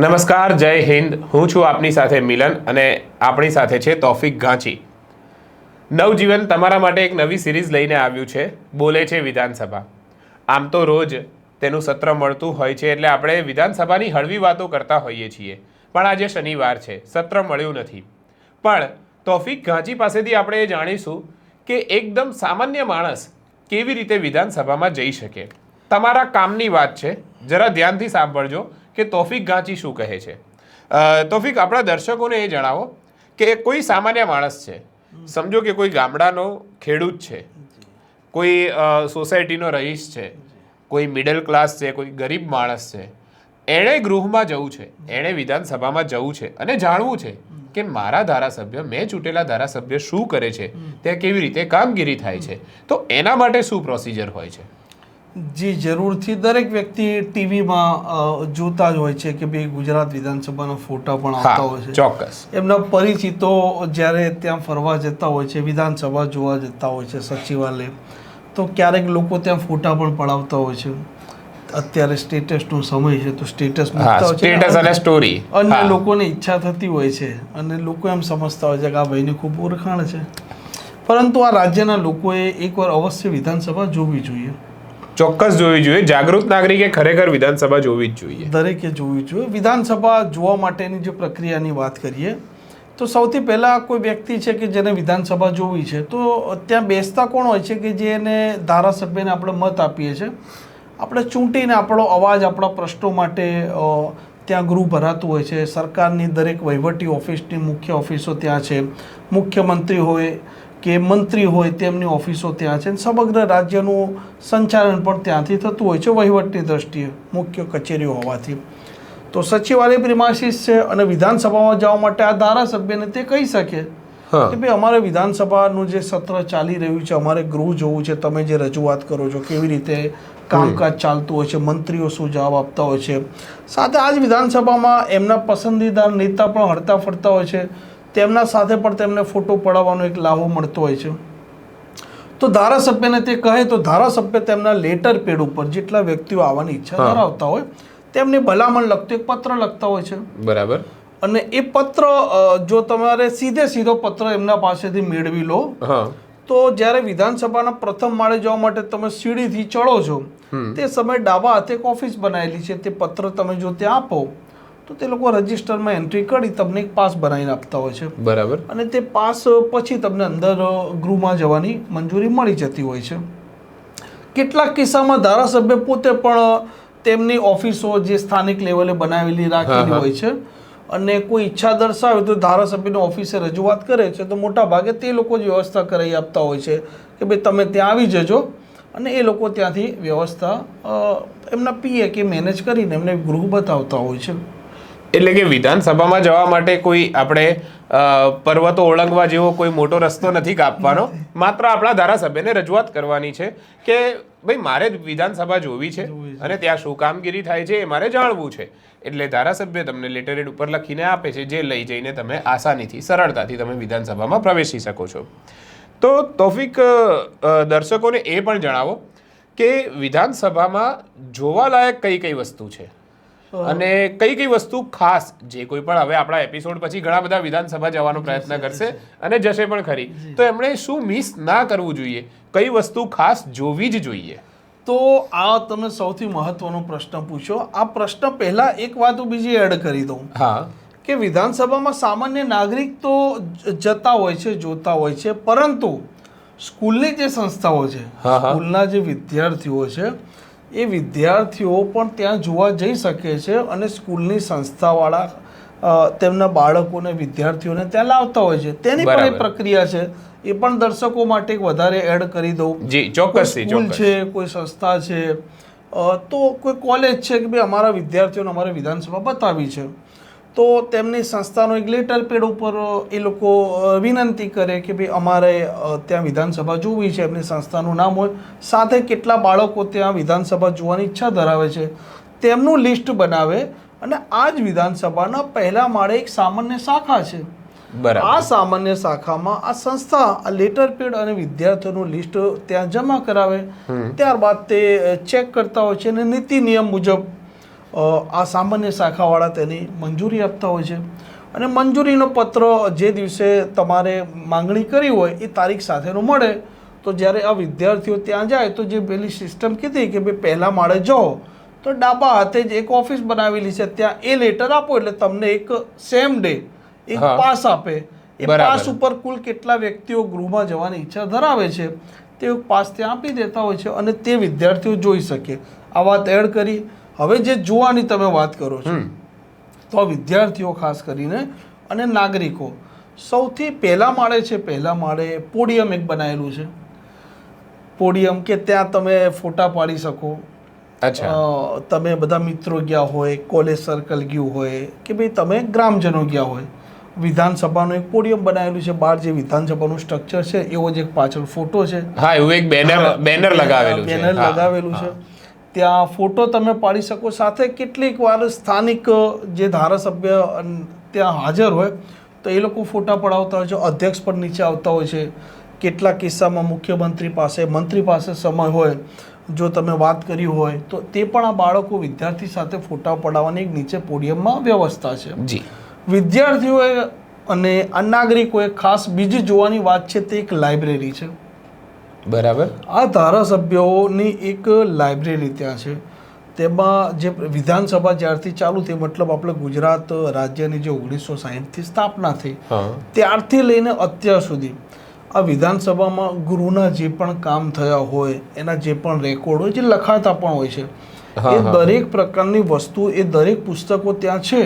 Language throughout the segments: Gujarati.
નમસ્કાર, જય હિન્દ. હું છું આપની સાથે મિલન અને આપણી સાથે છે તૌફિક ઘાંચી. નવજીવન તમારા માટે એક નવી સિરીઝ લઈને આવ્યું છે, બોલે છે વિધાનસભા. આમ તો રોજ તેનું સત્ર મળતું હોય છે એટલે આપણે વિધાનસભાની હળવી વાતો કરતા હોઈએ છીએ, પણ આજે શનિવાર છે, સત્ર મળ્યું નથી. પણ તૌફિક ઘાંચી પાસેથી આપણે એ જાણીશું કે એકદમ સામાન્ય માણસ કેવી રીતે વિધાનસભામાં જઈ શકે. તમારા કામની વાત છે, જરા ધ્યાનથી સાંભળજો કે તૌફિક ઘાંચી શું કહે છે. તૌફિક, આપણા દર્શકોને એ જણાવો કે કોઈ સામાન્ય માણસ છે, સમજો કે કોઈ ગામડાનો ખેડૂત છે, કોઈ સોસાયટીનો રહીશ છે, કોઈ મિડલ ક્લાસ છે, કોઈ ગરીબ માણસ છે, એણે ગૃહમાં જવું છે, એણે વિધાનસભામાં જવું છે અને જાણવું છે કે મારા ધારાસભ્ય, મેં ચૂંટેલા ધારાસભ્ય શું કરે છે, તે કેવી રીતે કામગીરી થાય છે, તો એના માટે શું પ્રોસિજર હોય છે? જી, જરૂરથી દરેક વ્યક્તિ ટીવીમાં જોતા જ હોય છે કે ભાઈ ગુજરાત વિધાનસભાના ફોટા પણ આવતા હોય છે. ચોક્કસ. એમના પરિચિતો જ્યારે ત્યાં ફરવા જતા હોય છે, વિધાનસભા જોવા જતા હોય છે, સચિવાલય, તો ક્યારેક લોકો ત્યાં ફોટા પણ પડાવતા હોય છે. અત્યારે સ્ટેટસનો સમય છે તો સ્ટેટસ મૂકતા હોય છે, સ્ટેટસ અને સ્ટોરી. અન્ય લોકોને ઈચ્છા થતી હોય છે અને લોકો એમ સમજતા હોય છે કે આ ભાઈની ખૂબ ઓળખાણ છે. પરંતુ આ રાજ્યના લોકોએ એકવાર અવશ્ય વિધાનસભા જોવી જોઈએ. ચોક્કસ જોવી જોઈએ. જાગૃત નાગરિકે ખરેખર વિધાનસભા જોવી જ જોઈએ. દરેકે જોવી જોઈએ. વિધાનસભા જોવા માટેની જે પ્રક્રિયાની વાત કરીએ તો સૌથી પહેલાં કોઈ વ્યક્તિ છે કે જેને વિધાનસભા જોવી છે તો ત્યાં બેસતા કોણ હોય છે કે જેને ધારાસભ્યને આપણે મત આપીએ છીએ, આપણે ચૂંટીને આપણો અવાજ, આપણા પ્રશ્નો માટે ત્યાં ગૃહ ભરાતું હોય છે. સરકારની દરેક વહીવટી ઓફિસની મુખ્ય ઓફિસો ત્યાં છે, મુખ્યમંત્રી હોય કે મંત્રી હોય તેમની ઓફિસો ત્યાં છે. સમગ્ર રાજ્યનું સંચાલન પણ ત્યાંથી થતું હોય છે વહીવટની દ્રષ્ટિએ, મુખ્ય કચેરીઓ હોવાથી. તો સચિવાલય પ્રિમાઇસીસ છે અને વિધાનસભામાં જવા માટે આ ધારાસભ્યને તે કહી શકે કે ભાઈ અમારે વિધાનસભાનું જે સત્ર ચાલી રહ્યું છે, અમારે ગૃહ જોવું છે, તમે જે રજૂઆત કરો છો કેવી રીતે કામકાજ ચાલતું હોય છે, મંત્રીઓ શું જવાબ આપતા હોય છે. સાથે આ જ વિધાનસભામાં એમના પસંદીદાર નેતા પણ હરતા ફરતા હોય છે, તેમના સાથે પણ તેમને ફોટો પડાવવાનો એક લાભો મળતો હોય છે. તો ધારાસભ્યને તે કહે તો ધારાસભ્ય તેમના લેટર પેડ ઉપર જેટલા વ્યક્તિઓ આવવાની ઈચ્છા ધરાવતા હોય તેમને ભલામણ લખતો એક પત્ર લખતા હોય છે. બરાબર. અને એ પત્ર જો તમારે સીધો પત્ર એમના પાસેથી મેળવી લો તો જ્યારે વિધાનસભાના પ્રથમ માળે જવા માટે તમે સીડીથી ચડો છો તે સમયે ડાબા હાથે એક ઓફિસ બનાવેલી છે. તે પત્ર તમે જો ત્યાં આપો તો તે લોકો રજિસ્ટરમાં એન્ટ્રી કરી તમને એક પાસ બનાવીને આપતા હોય છે. બરાબર. અને તે પાસ પછી તમને અંદર ગૃહમાં જવાની મંજૂરી મળી જતી હોય છે. કેટલાક કિસ્સામાં ધારાસભ્ય પોતે પણ તેમની ઓફિસો જે સ્થાનિક લેવલે બનાવેલી રાખેલી હોય છે અને કોઈ ઈચ્છા દર્શાવે તો ધારાસભ્યની ઓફિસે રજૂઆત કરે છે તો મોટા ભાગે તે લોકો જ વ્યવસ્થા કરાવી આપતા હોય છે કે ભાઈ તમે ત્યાં આવી જજો અને એ લોકો ત્યાંથી વ્યવસ્થા એમના પીએ કે મેનેજ કરીને એમને ગૃહ બતાવતા હોય છે. એટલે કે વિધાનસભામાં જવા માટે કોઈ આપણે પર્વતો ઓળંગવા જેવો કોઈ મોટો રસ્તો નથી કાપવાનો, માત્ર આપણા ધારાસભ્યને રજૂઆત કરવાની છે કે ભાઈ મારે વિધાનસભા જોવી છે અને ત્યાં શું કામગીરી થાય છે એ મારે જાણવું છે. એટલે ધારાસભ્ય તમને લેટરેડ ઉપર લખીને આપે છે, જે લઈ જઈને તમે આસાનીથી, સરળતાથી તમે વિધાનસભામાં પ્રવેશી શકો છો. તો તૌફિક, દર્શકોને એ પણ જણાવો કે વિધાનસભામાં જોવાલાયક કઈ કઈ વસ્તુ છે અને કઈ કઈ વસ્તુ ખાસ, જે કોઈ પણ હવે આપણા એપિસોડ પછી ઘણા બધા વિધાનસભા જવાનો પ્રયત્ન કરશે અને જશે પણ ખરી, તો એમણે શું મિસ ના કરવું જોઈએ, કઈ વસ્તુ ખાસ જોવી જ જોઈએ? તો આ તમે સૌથી મહત્વનો પ્રશ્ન પૂછો. આ પ્રશ્ન પહેલા એક વાત બીજી એડ કરી દઉં કે વિધાનસભામાં સામાન્ય નાગરિક તો જતા હોય છે, જોતા હોય છે, પરંતુ સ્કૂલની જે સંસ્થાઓ છે, સ્કૂલના જે વિદ્યાર્થીઓ છે એ વિદ્યાર્થીઓ પણ ત્યાં જોવા જઈ શકે છે અને સ્કૂલની સંસ્થાવાળા તેમના બાળકોને, વિદ્યાર્થીઓને ત્યાં લાવતા હોય છે. તેની પણ એક પ્રક્રિયા છે, એ પણ દર્શકો માટે વધારે એડ કરી દઉં. જી, ચોક્કસ. સ્કૂલ છે, કોઈ સંસ્થા છે, તો કોઈ કોલેજ છે કે ભાઈ અમારા વિદ્યાર્થીઓને અમારે વિધાનસભા બતાવી છે તો તેમની સંસ્થાનો એક લેટર પેડ ઉપર એ લોકો વિનંતી કરે કે ભાઈ અમારે ત્યાં વિધાનસભા જોવી છે, એમની સંસ્થાનું નામ હોય, સાથે કેટલા બાળકો ત્યાં વિધાનસભા જોવાની ઈચ્છા ધરાવે છે તેમનું લિસ્ટ બનાવે અને આ જ વિધાનસભાના પહેલા માળે એક સામાન્ય શાખા છે. આ સામાન્ય શાખામાં આ સંસ્થા આ લેટર પેડ અને વિદ્યાર્થીઓનું લિસ્ટ ત્યાં જમા કરાવે. ત્યારબાદ તે ચેક કરતા હોય છે અને નીતિ નિયમ મુજબ આ સામાન્ય શાખાવાળા તેની મંજૂરી આપતા હોય છે અને મંજૂરીનો પત્ર જે દિવસે તમારે માંગણી કરી હોય એ તારીખ સાથેનો મળે તો જ્યારે આ વિદ્યાર્થીઓ ત્યાં જાય તો જે પેલી સિસ્ટમ કીધી કે ભાઈ પહેલા માળે જાઓ તો ડાબા હાથે જ એક ઓફિસ બનાવેલી છે, ત્યાં એ લેટર આપો એટલે તમને એક સેમ ડે એક પાસ આપે. એ પાસ ઉપર કુલ કેટલા વ્યક્તિઓ ગૃહમાં જવાની ઈચ્છા ધરાવે છે તે પાસ ત્યાં આપી દેતા હોય છે અને તે વિદ્યાર્થીઓ જોઈ શકે. આ વાત એડ કરી. હવે જે જોવાની તમે વાત કરો છો તો આ વિદ્યાર્થીઓ ખાસ કરીને અને નાગરિકો સૌથી પહેલા માળે છે, પહેલા માળે પોડિયમ એક બનાવેલું છે. પોડિયમ કે ત્યાં તમે ફોટા પાડી શકો. તમે બધા મિત્રો ગયા હોય, કોલેજ સર્કલ ગયું હોય કે ભાઈ તમે ગ્રામજનો ગયા હોય, વિધાનસભાનું એક પોડિયમ બનાવેલું છે. બહાર જે વિધાનસભાનું સ્ટ્રક્ચર છે એવો જ એક પાછળ ફોટો છે. હા, એવું એક બેનર લગાવેલું છે. ત્યાં ફોટો તમે પાડી શકો. સાથે કેટલીક વાર સ્થાનિક જે ધારાસભ્ય ત્યાં હાજર હોય તો એ લોકો ફોટા પડાવતા હોય છે. અધ્યક્ષ પણ નીચે આવતા હોય છે. કેટલાક કિસ્સામાં મુખ્યમંત્રી પાસે, મંત્રી પાસે સમય હોય, જો તમે વાત કરી હોય તો તે પણ આ બાળકો વિદ્યાર્થી સાથે ફોટા પડાવવાની એક નીચે પોડિયમમાં વ્યવસ્થા છે. જી, વિદ્યાર્થીઓએ અને આ નાગરિકોએ ખાસ બીજી જોવાની વાત છે તે એક લાઇબ્રેરી છે. બરાબર. આ ધારાસભ્યોની એક લાઇબ્રેરી ત્યાં છે. તેમાં જે વિધાનસભા જ્યારથી ચાલુ થઈ, મતલબ આપણે ગુજરાત રાજ્યની જે 1960થી સ્થાપના થઈ ત્યારથી લઈને અત્યાર સુધી આ વિધાનસભામાં ગૃહના જે પણ કામ થયા હોય એના જે પણ રેકોર્ડ હોય, જે લખાતા પણ હોય છે, એ દરેક પ્રકારની વસ્તુ, એ દરેક પુસ્તકો ત્યાં છે.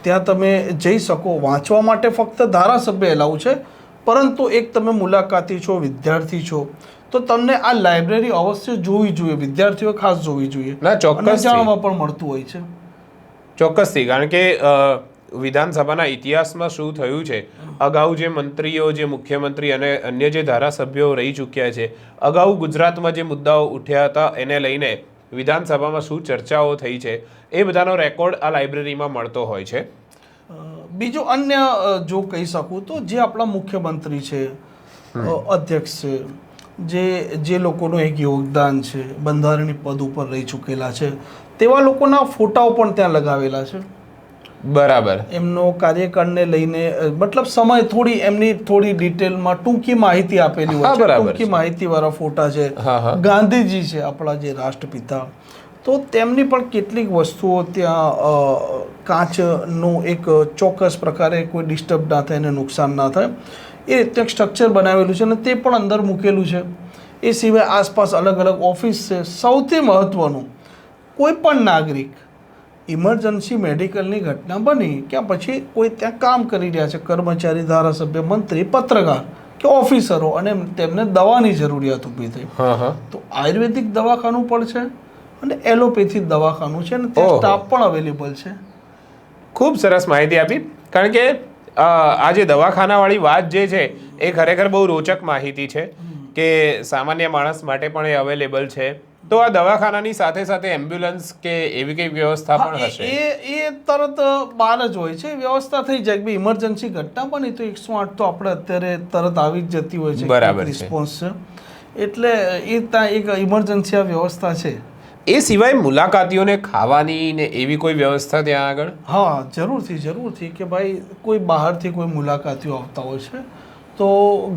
ત્યાં તમે જઈ શકો. વાંચવા માટે ફક્ત ધારાસભ્ય એલાઉ છે, પરંતુ એક તમે મુલાકાતી છો, વિદ્યાર્થી છો તો તમને આ લાઇબ્રેરી અવશ્ય જોવી જોઈએ. વિદ્યાર્થીઓ ખાસ જોવી જોઈએ. ચોક્કસ જાણવા પણ મળતું હોય છે. ચોક્કસથી, કારણ કે વિધાનસભાના ઇતિહાસમાં શું થયું છે, અગાઉ જે મંત્રીઓ, જે મુખ્યમંત્રી અને અન્ય જે ધારાસભ્યો રહી ચૂક્યા છે, અગાઉ ગુજરાતમાં જે મુદ્દાઓ ઉઠ્યા હતા એને લઈને વિધાનસભામાં શું ચર્ચાઓ થઈ છે, એ બધાનો રેકોર્ડ આ લાઇબ્રેરીમાં મળતો હોય છે. બીજું અન્ય જો કહી શકું તો જે આપણા મુખ્યમંત્રી છે, અધ્યક્ષ છે, જે લોકોનું એક યોગદાન છે, બંધારણીય પદ ઉપર રહી ચૂકેલા છે, તેવા લોકોના ફોટાઓ પણ ત્યાં લગાવેલા છે. બરાબર. એમનો કાર્યકાળને લઈને મતલબ સમય થોડી એમની થોડી ડિટેલમાં ટૂંકી માહિતી આપેલી હોય છે. ટૂંકી માહિતી વાળા ફોટા છે. ગાંધીજી છે આપણા જે રાષ્ટ્રપિતા, તો તેમની પણ કેટલીક વસ્તુઓ ત્યાં કાચનું એક ચોક્કસ પ્રકારે કોઈ ડિસ્ટર્બ ના થાય, એને નુકસાન ના થાય એ રીતે સ્ટ્રક્ચર બનાવેલું છે અને તે પણ અંદર મૂકેલું છે. એ સિવાય આસપાસ અલગ અલગ ઓફિસ છે. સૌથી મહત્ત્વનું, કોઈ પણ નાગરિક ઇમરજન્સી મેડિકલની ઘટના બની કે પછી કોઈ ત્યાં કામ કરી રહ્યા છે, કર્મચારી, ધારાસભ્ય, મંત્રી, પત્રકાર કે ઓફિસરો, અને તેમને દવાની જરૂરિયાત ઊભી થઈ તો આયુર્વેદિક દવાખાનું પણ છે અને એલોપેથી દવાખાનું છે અને ત્યાં સ્ટાફ પણ અવેલેબલ છે. ખૂબ સરસ માહિતી આપી. કારણ કે આ જે દવાખાનાવાળી વાત જે છે એ ખરેખર બહુ રોચક માહિતી છે કે સામાન્ય માણસ માટે પણ એ અવેલેબલ છે. તો આ દવાખાનાની સાથે સાથે એમ્બ્યુલન્સ કે એવી કઈ વ્યવસ્થા પણ હશે? એ તરત બહાર જ હોય છે. વ્યવસ્થા થઈ જાય કે ઇમરજન્સી ઘટના બની તો 108 તો આપણે અત્યારે તરત આવી જ જતી હોય છે. બરાબર, રિસ્પોન્સ છે. એટલે એ ત્યાં એક ઇમરજન્સી આ વ્યવસ્થા છે. એ સિવાય મુલાકાતીઓને ખાવાની ને એવી કોઈ વ્યવસ્થા ત્યાં આગળ? હા, જરૂરથી કે ભાઈ કોઈ બહારથી કોઈ મુલાકાતીઓ આવતા હોય છે તો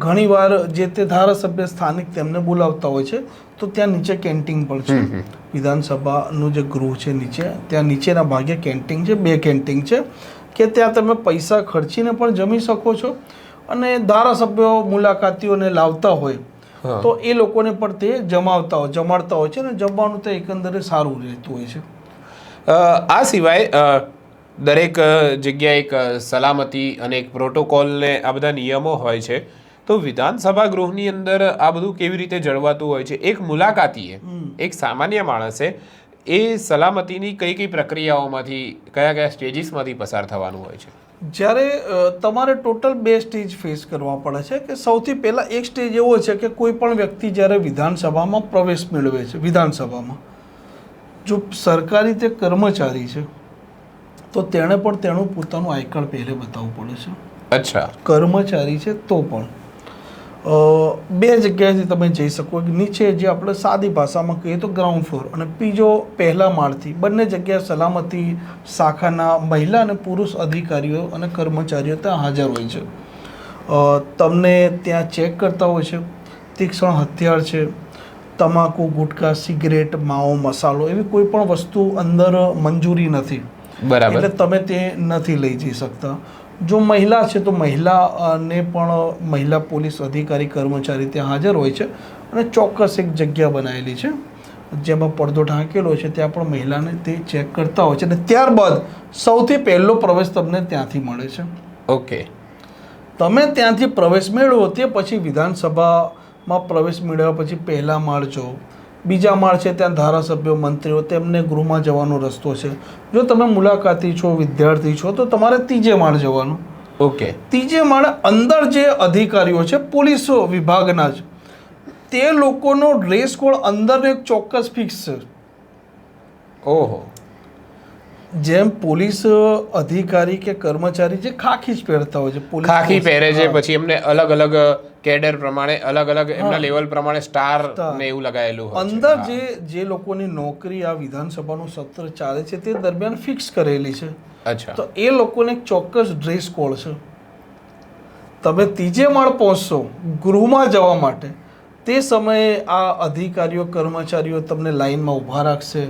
ઘણીવાર જે તે ધારાસભ્ય સ્થાનિક તેમને બોલાવતા હોય છે તો ત્યાં નીચે કેન્ટીન પણ છે. વિધાનસભાનું જે ગૃહ છે નીચે, ત્યાં નીચેના ભાગે કેન્ટીન છે. 2 કેન્ટીન છે કે ત્યાં તમે પૈસા ખર્ચીને પણ જમી શકો છો અને ધારાસભ્યો મુલાકાતીઓને લાવતા હોય તો એ લોકોને પણ તે જમાડતા હોય છે અને જમવાનું તો એકંદરે સારું રહેતું હોય છે. આ સિવાય દરેક જગ્યાએ એક સલામતી અને એક પ્રોટોકોલને આ બધા નિયમો હોય છે. તો વિધાનસભા ગૃહની અંદર આ બધું કેવી રીતે જળવાતું હોય છે? એક મુલાકાતીએ, એક સામાન્ય માણસે એ સલામતીની કઈ પ્રક્રિયાઓમાંથી, કયા સ્ટેજીસમાંથી પસાર થવાનું હોય છે? જ્યારે તમારે ટોટલ 2 સ્ટેજ ફેસ કરવા પડે છે. કે સૌથી પહેલાં એક સ્ટેજ એવો છે કે કોઈ પણ વ્યક્તિ જ્યારે વિધાનસભામાં પ્રવેશ મેળવે છે, વિધાનસભામાં જો સરકારી તે કર્મચારી છે તો તેણે પણ તેનું પોતાનું આઈ કાર્ડ પહેલે બતાવવું પડે છે. અચ્છા. કર્મચારી છે તો પણ બે જગ્યાએથી તમે જઈ શકો. નીચે જે આપણે સાદી ભાષામાં કહીએ તો ગ્રાઉન્ડ ફ્લોર, અને બીજો પહેલા માળથી. બંને જગ્યાએ સલામતી શાખાના મહિલા અને પુરુષ અધિકારીઓ અને કર્મચારીઓ ત્યાં હાજર હોય છે. તમને ત્યાં ચેક કરતા હોય છે. તીક્ષ્ણ હથિયાર છે, તમાકુ, ગુટખા, સિગરેટ, માવો, મસાલો એવી કોઈ પણ વસ્તુ અંદર મંજૂરી નથી. બરાબર. એટલે તમે તે નથી લઈ જઈ શકતા. જો મહિલા છે તો મહિલાને પણ મહિલા પોલીસ અધિકારી કર્મચારી ત્યાં હાજર હોય છે, અને ચોક્કસ એક જગ્યા બનાવેલી છે જેમાં પડદો ઢાંકેલો છે, ત્યાં પણ મહિલાને તે ચેક કરતા હોય છે. અને ત્યારબાદ સૌથી પહેલો પ્રવેશ તમને ત્યાંથી મળે છે. ઓકે. તમે ત્યાંથી પ્રવેશ મેળવો તે પછી વિધાનસભામાં પ્રવેશ મેળવ્યા પછી પહેલા માળ જો, બીજા માળ છે ત્યાં ધારાસભ્યો, મંત્રીઓ, તેમને ગૃહમાં જવાનો રસ્તો છે. જો તમે મુલાકાતી છો, વિદ્યાર્થી છો, તો તમારે ત્રીજે માળ જવાનું. ઓકે. ત્રીજે માળ અંદર જે અધિકારીઓ છે પોલીસ વિભાગના જ, તે લોકોનો ડ્રેસ કોડ અંદર એક ચોક્કસ ફિક્સ છે. ઓહો. જેમ પોલીસ અધિકારી કે કર્મચારી જે ખાખી જ પહેરતા હોય છે, પોલીસ ખાખી પહેરે છે, પછી એમને અલગ અલગ કેડર પ્રમાણે અલગ અલગ એમના લેવલ પ્રમાણે સ્ટાર ને એવું લગાવેલું હોય છે. અંદર જે લોકોની નોકરી આ વિધાનસભાનું સત્ર ચાલે છે તે દરમિયાન ફિક્સ કરેલી છે. અચ્છા. તો એ લોકોને એક ચોક્કસ ડ્રેસ કોડ છે. તમે ત્રીજે માળ પહોંચશો ગૃહમાં જવા માટે, તે સમયે આ અધિકારીઓ કર્મચારીઓ તમને લાઈનમાં ઊભા રાખશે.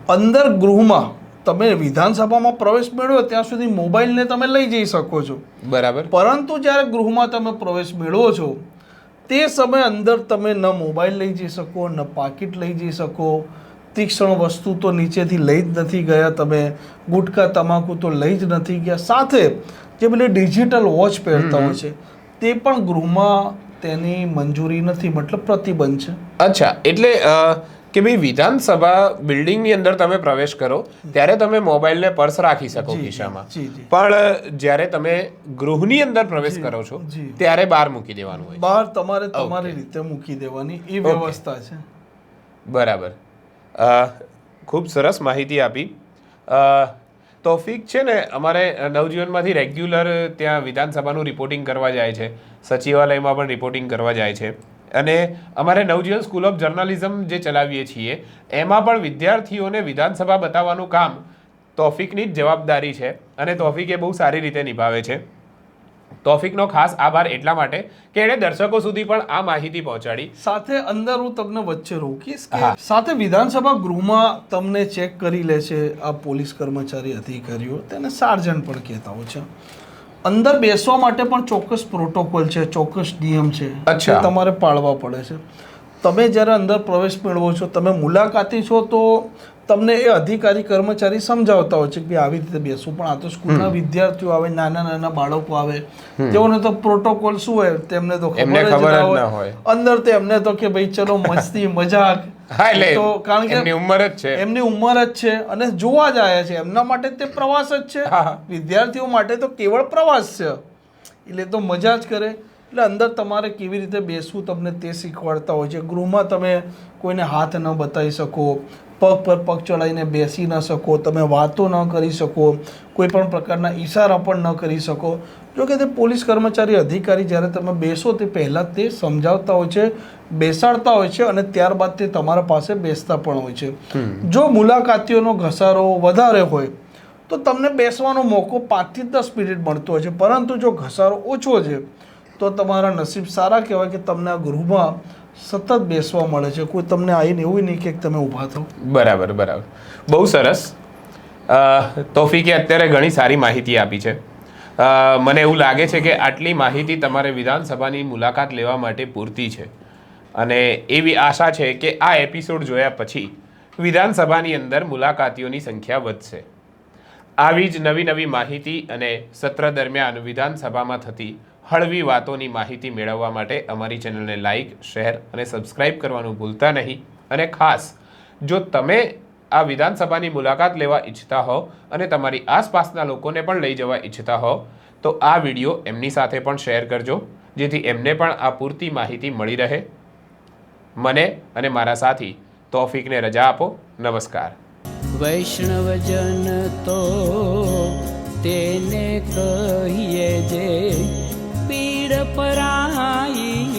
અંદર ગૃહમાં તમે વિધાનસભામાં પ્રવેશ મેળવ્યો ત્યાં સુધી મોબાઈલને તમે લઈ જઈ શકો છો. બરાબર. પરંતુ જ્યારે ગૃહમાં તમે પ્રવેશ મેળવો છો તે સમયે અંદર તમે ન મોબાઈલ લઈ જઈ શકો, ન પાકીટ લઈ જઈ શકો. તીક્ષ્ણ વસ્તુ તો નીચેથી લઈ જ નથી ગયા તમે, ગુટખા, તમાકુ તો લઈ જ નથી ગયા. સાથે જે પેલી ડિજિટલ વોચ પહેરતા હોય છે તે પણ ગૃહમાં તેની મંજૂરી નથી, મતલબ પ્રતિબંધ છે. અચ્છા. એટલે કે ભાઈ વિધાનસભા બિલ્ડિંગની અંદર તમે પ્રવેશ કરો ત્યારે તમે મોબાઈલને પર્સ રાખી શકો ખિસ્સામાં, પણ જ્યારે તમે ગૃહની અંદર પ્રવેશ કરો છો ત્યારે બહાર મૂકી દેવાનું હોય. બહાર તમારે તમારી રીતે મૂકી દેવાની એ વ્યવસ્થા છે. બરાબર. ખૂબ સરસ માહિતી આપી. તોફિક છે ને અમારે નવજીવનમાંથી રેગ્યુલર ત્યાં વિધાનસભાનું રિપોર્ટિંગ કરવા જાય છે, સચિવાલયમાં પણ રિપોર્ટિંગ કરવા જાય છે. અને અમારે નવજીવન સ્કૂલ ઓફ જર્નલિઝમ જે ચલાવીએ છીએ એમાં પણ વિદ્યાર્થીઓને વિધાનસભા બતાવવાનું કામ તોફિકની જ જવાબદારી છે, અને તોફિક એ બહુ સારી રીતે નિભાવે છે. તોફિકનો ખાસ આભાર એટલા માટે કે એણે દર્શકો સુધી પણ આ માહિતી પહોંચાડી. સાથે અંદર હું તમને વચ્ચે રોકીશ કે સાથે વિધાનસભા ગૃહમાં તમને ચેક કરી લે છે આ પોલીસ કર્મચારી અધિકારીઓ, તેને સાર્જન્ટ પણ કહેતા હોય છે. અંદર બેસવા માટે પણ ચોક્કસ પ્રોટોકોલ છે, ચોક્કસ નિયમ છે, જે તમારે પાળવા પડે છે. તમે જ્યારે અંદર પ્રવેશ મેળવો છો, તમે મુલાકાતી છો, તો તમને એ અધિકારી કર્મચારી સમજાવતા હોય છે કે આવી રીતે બેસવું. પણ આ તો સ્કૂલના વિદ્યાર્થીઓ આવે, નાના નાના બાળકો આવે, તેઓને તો પ્રોટોકોલ શું હોય તેમને તો ખબર જ ના હોય. અંદર તો એમને તો કે ભાઈ ચલો મસ્તી મજાક, તો કારણ કે એમની ઉંમર જ છે અને જોવા જ આવ્યા છે, એમના માટે તે પ્રવાસ જ છે. વિદ્યાર્થીઓ માટે તો કેવળ પ્રવાસ છે, એટલે તો મજા જ કરે. એટલે અંદર તમારે કેવી રીતે બેસવું તમને તે શીખવાડતા હોય છે. ગૃહમાં તમે કોઈને હાથ ન બતાવી શકો, પગ પર પગ ચડાવીને બેસી ન શકો, તમે વાતો ન કરી શકો, કોઈ પણ પ્રકારના ઈશારા પણ ન કરી શકો. જો કે તે પોલીસ કર્મચારી અધિકારી જ્યારે તમે બેસો તે પહેલાં તે સમજાવતા હોય છે, બેસાડતા હોય છે, અને ત્યારબાદ તે તમારા પાસે બેસતા પણ હોય છે. જો મુલાકાતીઓનો ઘસારો વધારે હોય તો તમને બેસવાનો મોકો 5 થી 10 મિનિટ મળતો હોય છે, પરંતુ જો ઘસારો ઓછો છે તો તમારા નસીબ સારા કહેવાય કે તમને આ ગૃહમાં સતત બેસવા મળે છે. કોઈ તમને આવીને એવું નહીં કે તમે ઊભા થાઓ. બરાબર બરાબર. બહુ સરસ. તોફિકે અત્યારે ઘણી સારી માહિતી આપી છે. મને એવું લાગે છે કે આટલી માહિતી તમારે વિધાનસભાની મુલાકાત લેવા માટે પૂરતી છે, અને એવી આશા છે કે આ એપિસોડ જોયા પછી વિધાનસભાની અંદર મુલાકાતીઓની સંખ્યા વધશે. આવી જ નવી નવી માહિતી અને સત્ર દરમિયાન વિધાનસભામાં થતી હળવી વાતોની માહિતી મેળવવા માટે અમારી ચેનલને લાઇક, શેર અને સબસ્ક્રાઇબ કરવાનું ભૂલતા નહીં. અને ખાસ જો તમે આ વિધાનસભાની મુલાકાત લેવા ઈચ્છતા હો અને તમારી આસપાસના લોકોને પણ લઈ જવા ઈચ્છતા હો તો આ વિડીયો એમની સાથે પણ શેર કરજો, જેથી એમને પણ આ પૂરતી માહિતી મળી રહે. મને અને મારા સાથી તોફિકને રજા આપો. નમસ્કાર. વૈષ્ણવજન તો તેને કહીએ જે પીડ પીડ પરાઈ